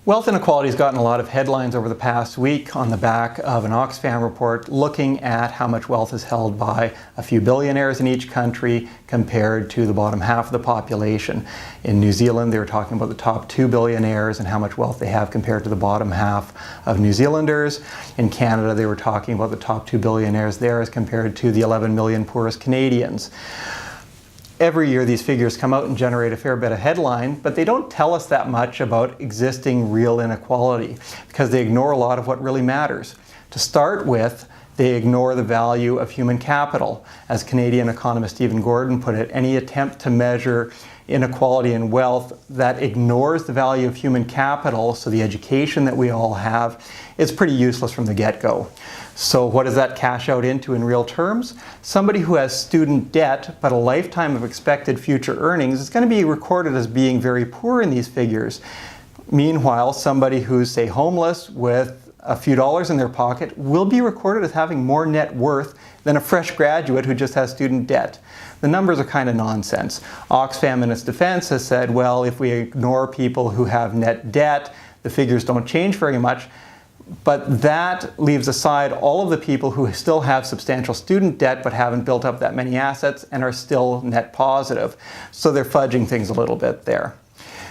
Wealth inequality has gotten a lot of headlines over the past week on the back of an Oxfam report looking at how much wealth is held by a few billionaires in each country compared to the bottom half of the population. In New Zealand, they were talking about the top 2 billionaires and how much wealth they have compared to the bottom half of New Zealanders. In Canada, they were talking about the top 2 billionaires there as compared to the 11 million poorest Canadians. Every year these figures come out and generate a fair bit of headline, but they don't tell us that much about existing real inequality because they ignore a lot of what really matters. To start with, they ignore the value of human capital. As Canadian economist Stephen Gordon put it, any attempt to measure inequality in wealth that ignores the value of human capital, so the education that we all have, is pretty useless from the get-go. So what does that cash out into in real terms? Somebody who has student debt but a lifetime of expected future earnings is going to be recorded as being very poor in these figures. Meanwhile, somebody who's, say, homeless with a few dollars in their pocket will be recorded as having more net worth than a fresh graduate who just has student debt. The numbers are kind of nonsense. Oxfam in its defense has said, well, if we ignore people who have net debt, the figures don't change very much. But that leaves aside all of the people who still have substantial student debt but haven't built up that many assets and are still net positive. So they're fudging things a little bit there.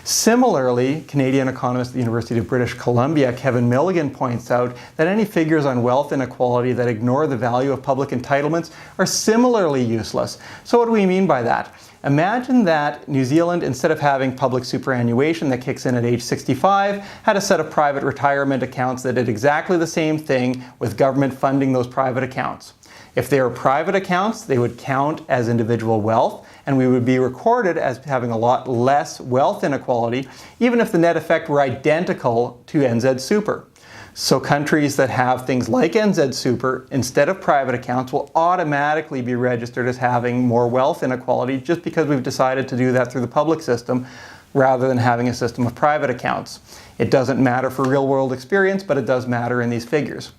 Similarly, Canadian economist at the University of British Columbia, Kevin Milligan, points out that any figures on wealth inequality that ignore the value of public entitlements are similarly useless. So what do we mean by that? Imagine that New Zealand, instead of having public superannuation that kicks in at age 65, had a set of private retirement accounts that did exactly the same thing with government funding those private accounts. If they were private accounts, they would count as individual wealth, and we would be recorded as having a lot less wealth inequality, even if the net effect were identical to NZ Super. So countries that have things like NZ Super, instead of private accounts, will automatically be registered as having more wealth inequality just because we've decided to do that through the public system rather than having a system of private accounts. It doesn't matter for real-world experience, but it does matter in these figures.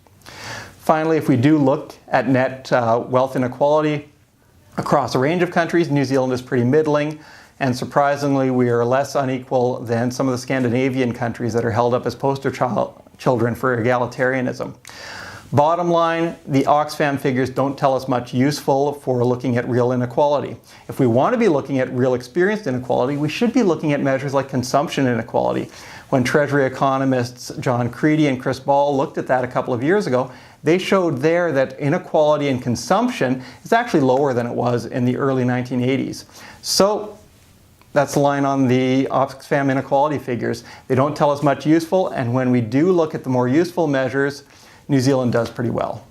Finally, if we do look at net wealth inequality across a range of countries, New Zealand is pretty middling. And surprisingly, we are less unequal than some of the Scandinavian countries that are held up as poster children for egalitarianism. Bottom line, the Oxfam figures don't tell us much useful for looking at real inequality. If we want to be looking at real experienced inequality, we should be looking at measures like consumption inequality. When Treasury economists John Creedy and Chris Ball looked at that a couple of years ago, they showed there that inequality in consumption is actually lower than it was in the early 1980s. So that's the line on the Oxfam inequality figures. They don't tell us much useful, and when we do look at the more useful measures, New Zealand does pretty well.